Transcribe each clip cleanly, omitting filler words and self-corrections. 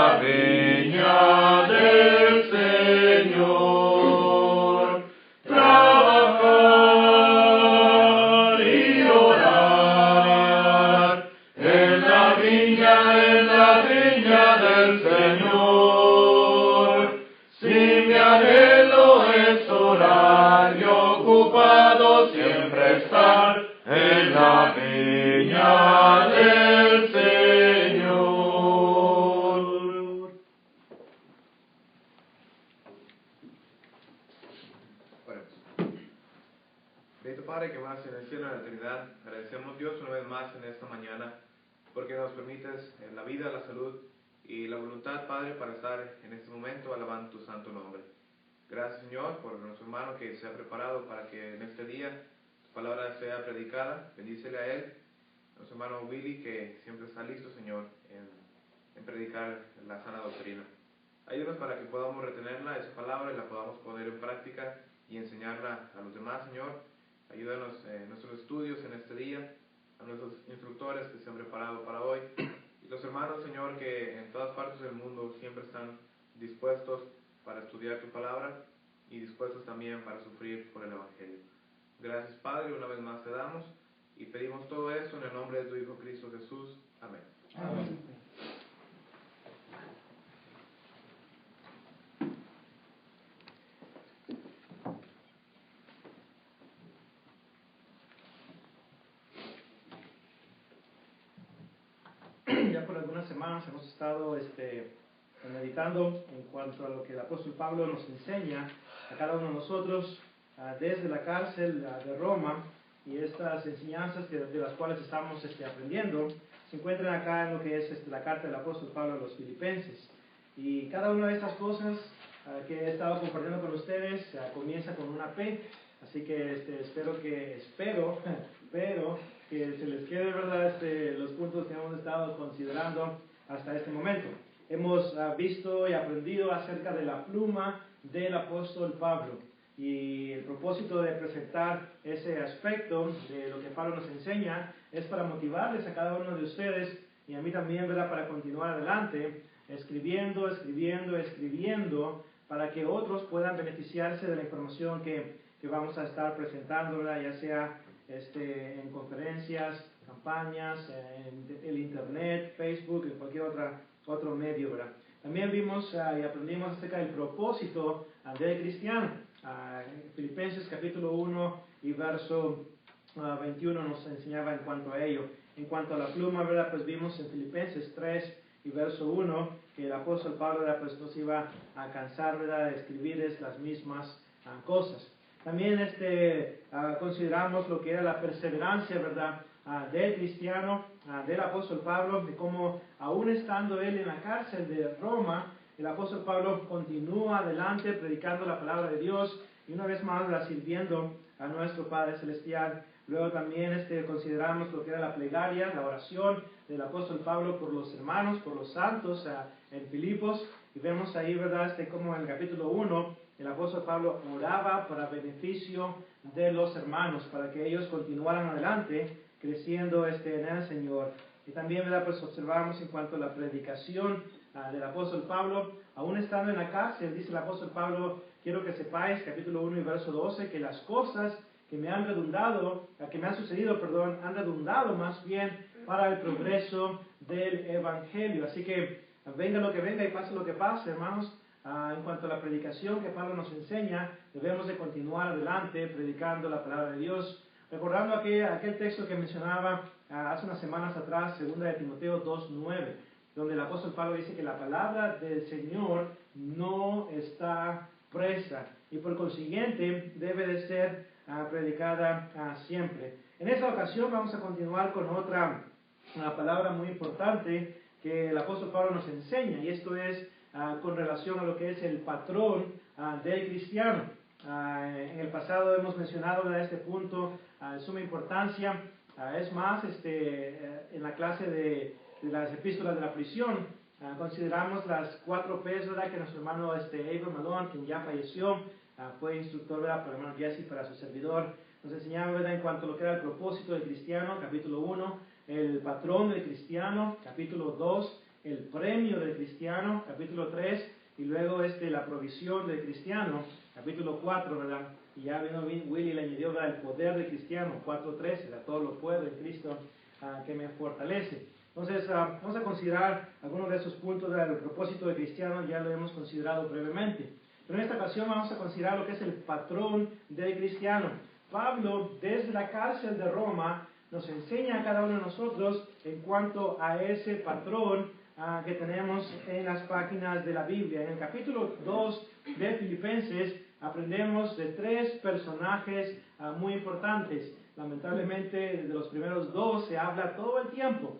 la viña del Señor. Trabajar y orar en la viña del Señor. Si mi anhelo es orar y ocupado siempre estar en la viña del Señor. Oremos. Bendito Padre que vas en el cielo y en la eternidad, agradecemos Dios una vez más en esta mañana porque nos permites la vida, la salud y la voluntad, Padre, para estar en este momento alabando tu santo nombre. Gracias, Señor, por nuestro hermano que se ha preparado para que en este día tu palabra sea predicada. Bendícele a él, nuestro hermano Willy, que siempre está listo, Señor, en predicar la sana doctrina. Ayúdanos para que podamos retenerla, esa palabra, y la podamos poner en práctica y enseñarla a los demás, Señor. Ayúdanos en nuestros estudios en este día, a nuestros instructores que se han preparado para hoy, y los hermanos, Señor, que en todas partes del mundo siempre están dispuestos para estudiar tu palabra y dispuestos también para sufrir por el Evangelio. Gracias, Padre, una vez más te damos y pedimos todo esto en el nombre de tu Hijo Cristo Jesús. Amén. Amén. Ya por algunas semanas hemos estado meditando en cuanto a lo que el apóstol Pablo nos enseña a cada uno de nosotros desde la cárcel de Roma, y estas enseñanzas de las cuales estamos aprendiendo se encuentran acá en lo que es la carta del apóstol Pablo a los Filipenses. Y cada una de estas cosas que he estado compartiendo con ustedes comienza con una P, así que espero que se les quede, ¿verdad?, los puntos que hemos estado considerando hasta este momento. Hemos visto y aprendido acerca de la pluma del apóstol Pablo, y el propósito de presentar ese aspecto de lo que Pablo nos enseña es para motivarles a cada uno de ustedes, y a mí también, ¿verdad?, para continuar adelante, escribiendo, para que otros puedan beneficiarse de la información que vamos a estar presentando, ¿verdad?, ya sea en conferencias, campañas, en el internet, Facebook, en cualquier otro medio, ¿verdad? También vimos y aprendimos acerca del propósito del cristiano. Filipenses capítulo 1 y verso 21 nos enseñaba en cuanto a ello. En cuanto a la pluma, ¿verdad?, pues vimos en Filipenses 3 y verso 1 que el apóstol Pablo, ¿verdad?, pues no se iba a cansar, ¿verdad?, de escribirles las mismas cosas. También consideramos lo que era la perseverancia, ¿verdad?, del cristiano, del apóstol Pablo, de cómo aún estando él en la cárcel de Roma, el apóstol Pablo continúa adelante predicando la palabra de Dios y una vez más sirviendo a nuestro Padre Celestial. Luego también consideramos lo que era la plegaria, la oración del apóstol Pablo por los hermanos, por los santos en Filipos, y vemos ahí, ¿verdad?, como en el capítulo 1 el apóstol Pablo oraba para beneficio de los hermanos, para que ellos continuaran adelante creciendo en el Señor. Y también, ¿verdad?, pues observamos en cuanto a la predicación del apóstol Pablo, aún estando en la cárcel, dice el apóstol Pablo: quiero que sepáis, capítulo 1 y verso 12, que las cosas que me han sucedido, han redundado más bien para el progreso del Evangelio. Así que venga lo que venga y pase lo que pase, hermanos, en cuanto a la predicación que Pablo nos enseña, debemos de continuar adelante predicando la palabra de Dios. Recordando aquel texto que mencionaba hace unas semanas atrás, 2 de Timoteo 2:9, donde el apóstol Pablo dice que la palabra del Señor no está presa y por consiguiente debe de ser predicada siempre. En esta ocasión vamos a continuar con otra palabra muy importante que el apóstol Pablo nos enseña, y esto es con relación a lo que es el patrón del cristiano. En el pasado hemos mencionado este punto de suma importancia. Es más, en la clase de las epístolas de la prisión, consideramos las 4 P's, ¿verdad?, que nuestro hermano Avery Malone, quien ya falleció, fue instructor, ¿verdad?, para el hermano Jesse, para su servidor, nos enseñaba, ¿verdad?, en cuanto a lo que era el propósito del cristiano, capítulo 1, el patrón del cristiano, capítulo 2, el premio del cristiano, capítulo 3, y luego la provisión del cristiano, capítulo 4, ¿verdad? Y ya vino Willy le añadió, ¿verdad?, el poder del cristiano, 4:13, todo lo puedo en Cristo que me fortalece. Entonces, vamos a considerar algunos de esos puntos del propósito del cristiano, ya lo hemos considerado brevemente. Pero en esta ocasión vamos a considerar lo que es el patrón del cristiano. Pablo, desde la cárcel de Roma, nos enseña a cada uno de nosotros en cuanto a ese patrón que tenemos en las páginas de la Biblia. En el capítulo 2 de Filipenses aprendemos de 3 personajes muy importantes. Lamentablemente, de los primeros 2 se habla todo el tiempo.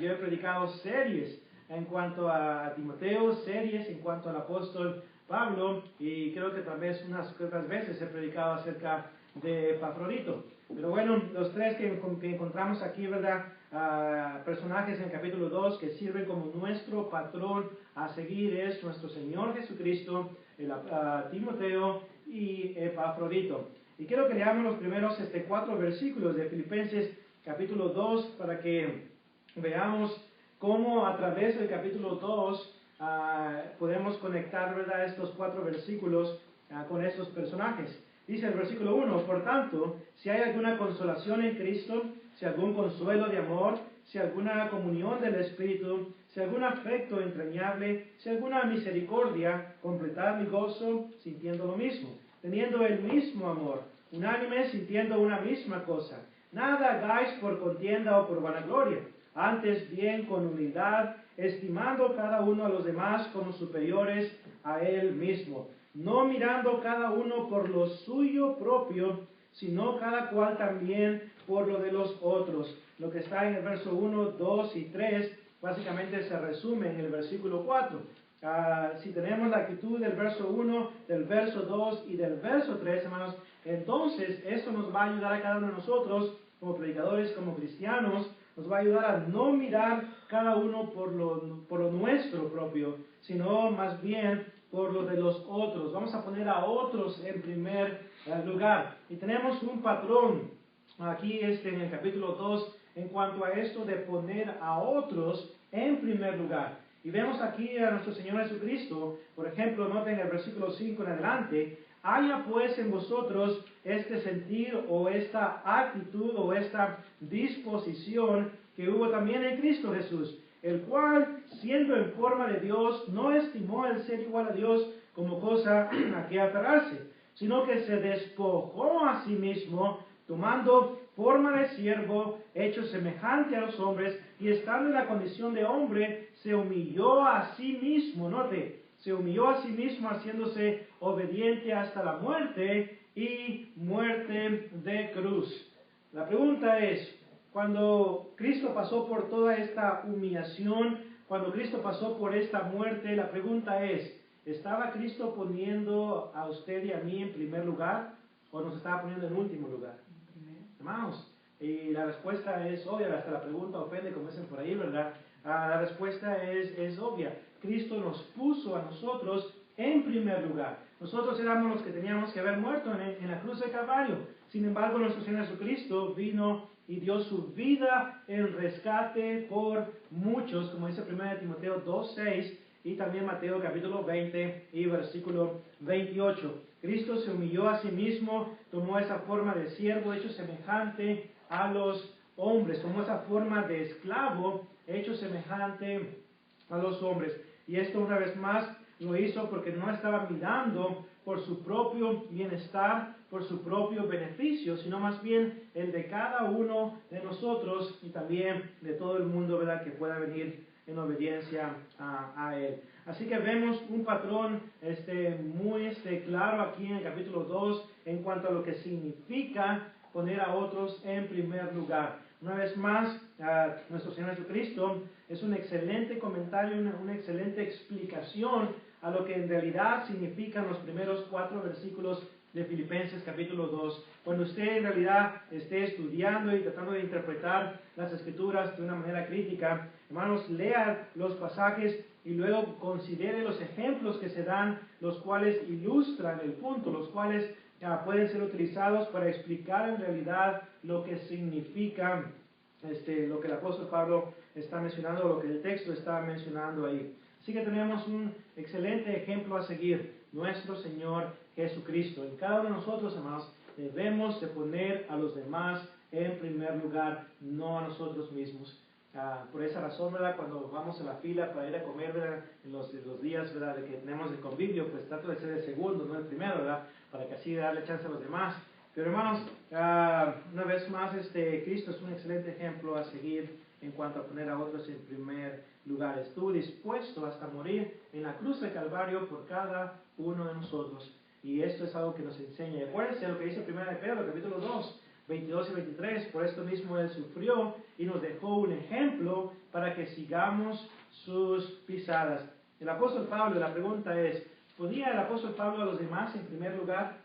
Yo he predicado series en cuanto a Timoteo, series en cuanto al apóstol Pablo, y creo que tal vez unas cuantas veces he predicado acerca de Epafrodito. Pero bueno, los 3 que encontramos aquí, ¿verdad? Personajes en el capítulo 2 que sirven como nuestro patrón a seguir es nuestro Señor Jesucristo, Timoteo y Epafrodito. Y quiero que leamos los primeros 4 versículos de Filipenses capítulo 2 para que veamos cómo a través del capítulo 2 podemos conectar, ¿verdad?, estos 4 versículos con estos personajes. Dice el versículo 1, por tanto, si hay alguna consolación en Cristo, si algún consuelo de amor, si alguna comunión del Espíritu, si algún afecto entrañable, si alguna misericordia, completad mi gozo sintiendo lo mismo, teniendo el mismo amor, unánimes sintiendo una misma cosa. Nada hagáis por contienda o por vanagloria, antes bien con humildad, estimando cada uno a los demás como superiores a él mismo, no mirando cada uno por lo suyo propio, sino cada cual también por lo de los otros. Lo que está en el verso 1, 2 y 3, básicamente se resume en el versículo 4. Si tenemos la actitud del verso 1, del verso 2 y del verso 3, hermanos, entonces esto nos va a ayudar a cada uno de nosotros, como predicadores, como cristianos, nos va a ayudar a no mirar cada uno por lo nuestro propio, sino más bien por lo de los otros. Vamos a poner a otros en primer lugar. Y tenemos un patrón aquí en el capítulo 2 en cuanto a esto de poner a otros en primer lugar. Y vemos aquí a nuestro Señor Jesucristo, por ejemplo, noten el versículo 5 en adelante, haya pues en vosotros este sentir o esta actitud o esta disposición que hubo también en Cristo Jesús, el cual, siendo en forma de Dios, no estimó el ser igual a Dios como cosa a que aferrarse, sino que se despojó a sí mismo, tomando forma de siervo, hecho semejante a los hombres, y estando en la condición de hombre, se humilló a sí mismo, note, se humilló a sí mismo haciéndose obediente hasta la muerte y muerte de cruz. La pregunta es, cuando Cristo pasó por toda esta humillación, cuando Cristo pasó por esta muerte, la pregunta es, ¿estaba Cristo poniendo a usted y a mí en primer lugar o nos estaba poniendo en último lugar? Hermanos, y la respuesta es obvia, hasta la pregunta ofende, como dicen por ahí, ¿verdad? La respuesta es obvia. Cristo nos puso a nosotros en primer lugar. Nosotros éramos los que teníamos que haber muerto en la cruz de Calvario. Sin embargo, nuestro Señor Jesucristo vino y dio su vida en rescate por muchos, como dice 1 Timoteo 2:6 y también Mateo capítulo 20 y versículo 28. Cristo se humilló a sí mismo, tomó esa forma de siervo hecho semejante a los hombres, tomó esa forma de esclavo hecho semejante a los hombres. Y esto una vez más lo hizo porque no estaba mirando por su propio bienestar, por su propio beneficio, sino más bien el de cada uno de nosotros y también de todo el mundo, ¿verdad?, que pueda venir en obediencia a Él. Así que vemos un patrón muy claro aquí en el capítulo 2 en cuanto a lo que significa poner a otros en primer lugar. Una vez más, nuestro Señor Jesucristo es un excelente comentario, una excelente explicación a lo que en realidad significan los primeros 4 versículos de Filipenses capítulo 2. Cuando usted en realidad esté estudiando y tratando de interpretar las Escrituras de una manera crítica, hermanos, lea los pasajes y luego considere los ejemplos que se dan, los cuales ilustran el punto, los cuales pueden ser utilizados para explicar en realidad lo que significa lo que el apóstol Pablo está mencionando, lo que el texto está mencionando ahí. Así que tenemos un excelente ejemplo a seguir, nuestro Señor Jesucristo. En cada uno de nosotros, hermanos, debemos de poner a los demás en primer lugar, no a nosotros mismos. Por esa razón, ¿verdad? Cuando vamos a la fila para ir a comer, ¿verdad? En los días, ¿verdad? De que tenemos el convivio, pues trato de ser el segundo, no el primero, ¿verdad? Para que así darle chance a los demás. Pero hermanos, una vez más, Cristo es un excelente ejemplo a seguir en cuanto a poner a otros en primer lugar. Estuvo dispuesto hasta morir en la cruz del Calvario por cada uno de nosotros. Y esto es algo que nos enseña. Acuérdense lo que dice 1 de Pedro, capítulo 2, 22 y 23. Por esto mismo Él sufrió y nos dejó un ejemplo para que sigamos sus pisadas. El apóstol Pablo, la pregunta es, ¿ponía el apóstol Pablo a los demás en primer lugar?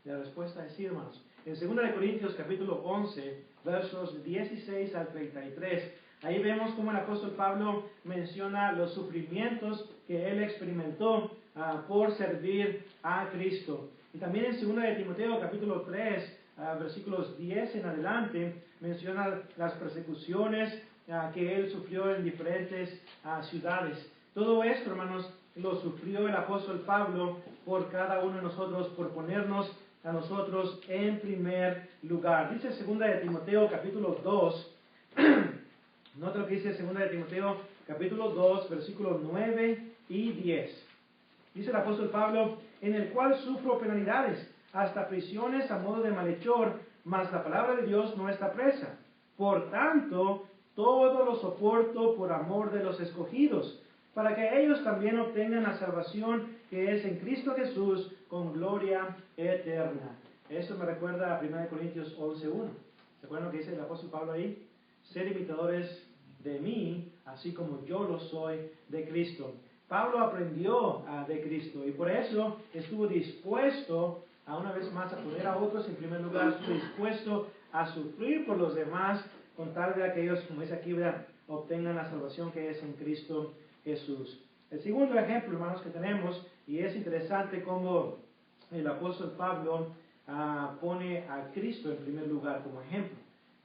La respuesta es sí, hermanos. En 2 de Corintios capítulo 11, versos 16 al 33, ahí vemos cómo el apóstol Pablo menciona los sufrimientos que él experimentó por servir a Cristo. Y también en 2 de Timoteo capítulo 3, versículos 10 en adelante, menciona las persecuciones que él sufrió en diferentes ciudades. Todo esto, hermanos, lo sufrió el apóstol Pablo por cada uno de nosotros, por ponernos a nosotros en primer lugar. Dice 2 de Timoteo capítulo 2, nota lo que dice 2 de Timoteo capítulo 2, versículos 9 y 10. Dice el apóstol Pablo, en el cual sufro penalidades, hasta prisiones a modo de malhechor, mas la palabra de Dios no está presa. Por tanto, todo lo soporto por amor de los escogidos, para que ellos también obtengan la salvación que es en Cristo Jesús con gloria eterna. Eso me recuerda a 1 Corintios 11:1. ¿Se acuerdan lo que dice el apóstol Pablo ahí? Ser imitadores de mí, así como yo lo soy de Cristo. Pablo aprendió de Cristo y por eso estuvo dispuesto a una vez más a poner a otros en primer lugar, estuvo dispuesto a sufrir por los demás con tal de que ellos, como dice aquí, obtengan la salvación que es en Cristo Jesús. El segundo ejemplo, hermanos, que tenemos, y es interesante cómo el apóstol Pablo pone a Cristo en primer lugar como ejemplo.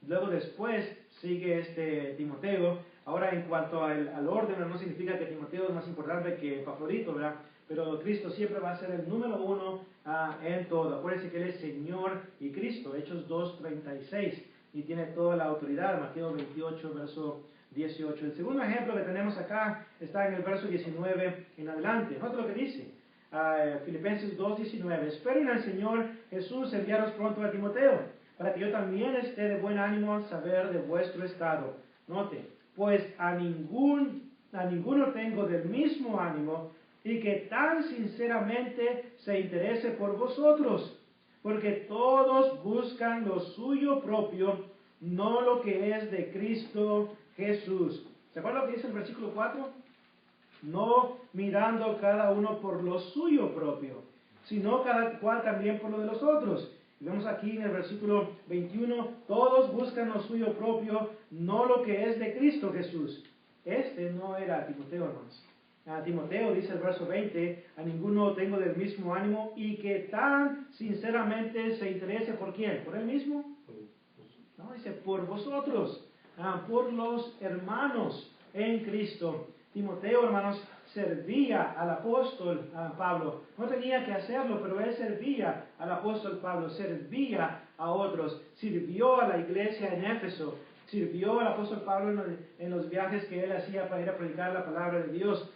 Luego después sigue Timoteo. Ahora en cuanto al orden, no significa que Timoteo es más importante que Epafrodito, ¿verdad? Pero Cristo siempre va a ser el número uno en todo. Acuérdense que Él es Señor y Cristo, Hechos 2:36, y tiene toda la autoridad, Mateo 28, verso 18. El segundo ejemplo que tenemos acá está en el verso 19 en adelante. Nota lo que dice, Filipenses 2:19, esperen al Señor Jesús enviaros pronto a Timoteo, para que yo también esté de buen ánimo al saber de vuestro estado. Note, pues a ninguno tengo del mismo ánimo, y que tan sinceramente se interese por vosotros, porque todos buscan lo suyo propio, no lo que es de Cristo Jesús. ¿Se acuerdan lo que dice el versículo 4? No mirando cada uno por lo suyo propio, sino cada cual también por lo de los otros. Y vemos aquí en el versículo 21, todos buscan lo suyo propio, no lo que es de Cristo Jesús. No era Timoteo, hermanos. A Timoteo, dice el verso 20, a ninguno tengo del mismo ánimo y que tan sinceramente se interese por quién, por él mismo. No, dice por vosotros, por los hermanos en Cristo. Timoteo, hermanos, servía al apóstol Pablo. No tenía que hacerlo, pero él servía al apóstol Pablo, servía a otros, sirvió a la iglesia en Éfeso, sirvió al apóstol Pablo en los viajes que él hacía para ir a predicar la palabra de Dios.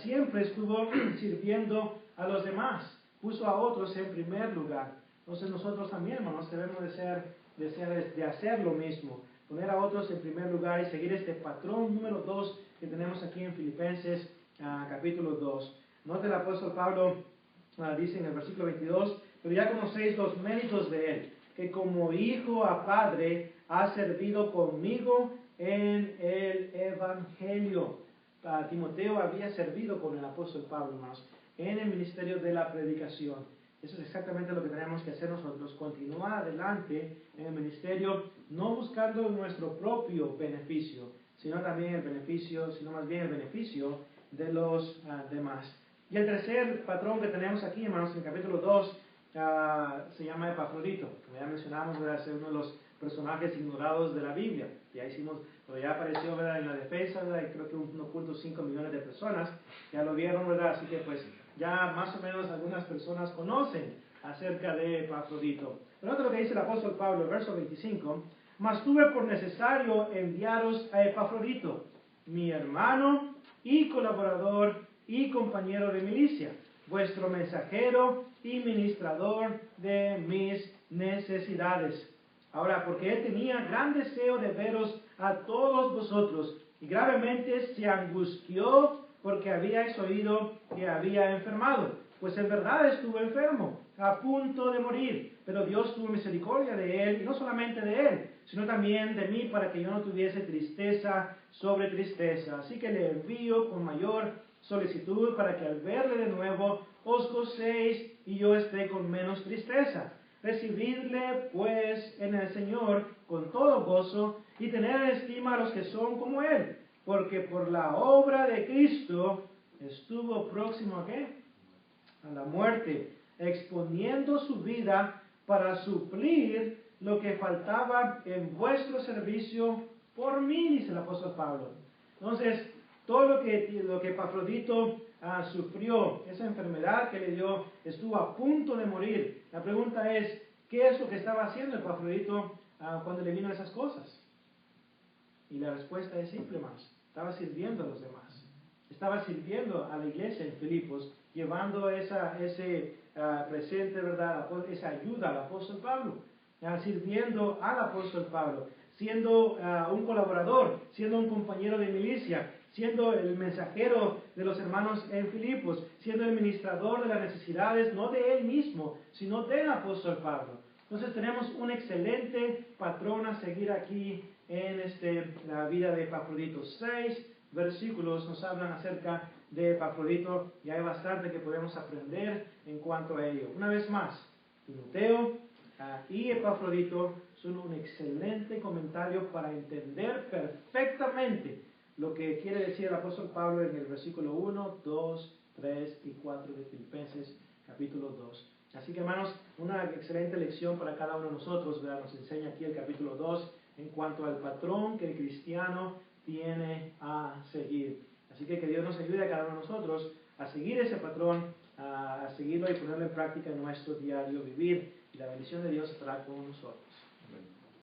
Siempre estuvo sirviendo a los demás, puso a otros en primer lugar. Entonces nosotros también, hermanos, debemos de hacer lo mismo, poner a otros en primer lugar y seguir este patrón número 2 que tenemos aquí en Filipenses capítulo 2. Note el apóstol Pablo dice en el versículo 22, pero ya conocéis los méritos de él, que como hijo a padre ha servido conmigo en el evangelio. Timoteo había servido con el apóstol Pablo, hermanos, en el ministerio de la predicación. Eso es exactamente lo que tenemos que hacer nosotros, continuar adelante en el ministerio, no buscando nuestro propio beneficio, sino también el beneficio, sino más bien el beneficio de los demás. Y el tercer patrón que tenemos aquí, hermanos, en el capítulo 2, se llama Epafrodito. Como ya mencionamos, debe ser uno de los personajes ignorados de la Biblia. Ya hicimos, pero ya apareció, ¿verdad?, en la defensa, ¿verdad?, y creo que 1.5 millones de personas ya lo vieron, ¿verdad? Así que pues ya más o menos algunas personas conocen acerca de Epafrodito. Pero otro lo que dice el apóstol Pablo, verso 25, mas tuve por necesario enviaros a Epafrodito, mi hermano y colaborador y compañero de milicia, vuestro mensajero y ministrador de mis necesidades. Ahora, porque él tenía gran deseo de veros a todos vosotros, y gravemente se angustió porque habíais oído que había enfermado, pues en verdad estuvo enfermo, a punto de morir, pero Dios tuvo misericordia de él, y no solamente de él, sino también de mí, para que yo no tuviese tristeza sobre tristeza. Así que le envío con mayor solicitud, para que al verle de nuevo os gocéis y yo esté con menos tristeza. Recibidle pues en el Señor con todo gozo, y tener en estima a los que son como él, porque por la obra de Cristo estuvo próximo ¿a qué? A la muerte, exponiendo su vida para suplir lo que faltaba en vuestro servicio por mí, dice el apóstol Pablo. Entonces, todo lo que Epafrodito sufrió, esa enfermedad que le dio, estuvo a punto de morir. La pregunta es, ¿qué es lo que estaba haciendo Epafrodito cuando le vino esas cosas? Y la respuesta es simple, más. Estaba sirviendo a los demás. Estaba sirviendo a la iglesia en Filipos, llevando ese presente, ¿verdad?, esa ayuda al apóstol Pablo, sirviendo al apóstol Pablo, siendo un colaborador, siendo un compañero de milicia, siendo el mensajero de los hermanos en Filipos, siendo el ministrador de las necesidades, no de él mismo, sino del apóstol Pablo. Entonces tenemos un excelente patrón a seguir aquí en la vida de Epafrodito. 6 versículos nos hablan acerca de Epafrodito, y hay bastante que podemos aprender en cuanto a ello. Una vez más, Timoteo y Epafrodito son un excelente comentario para entender perfectamente lo que quiere decir el apóstol Pablo en el versículo 1, 2, 3 y 4 de Filipenses capítulo 2. Así que, hermanos, una excelente lección para cada uno de nosotros, ¿verdad? Nos enseña aquí el capítulo 2 en cuanto al patrón que el cristiano tiene a seguir. Así que Dios nos ayude a cada uno de nosotros a seguir ese patrón, a seguirlo y ponerlo en práctica en nuestro diario vivir. Y la bendición de Dios estará con nosotros.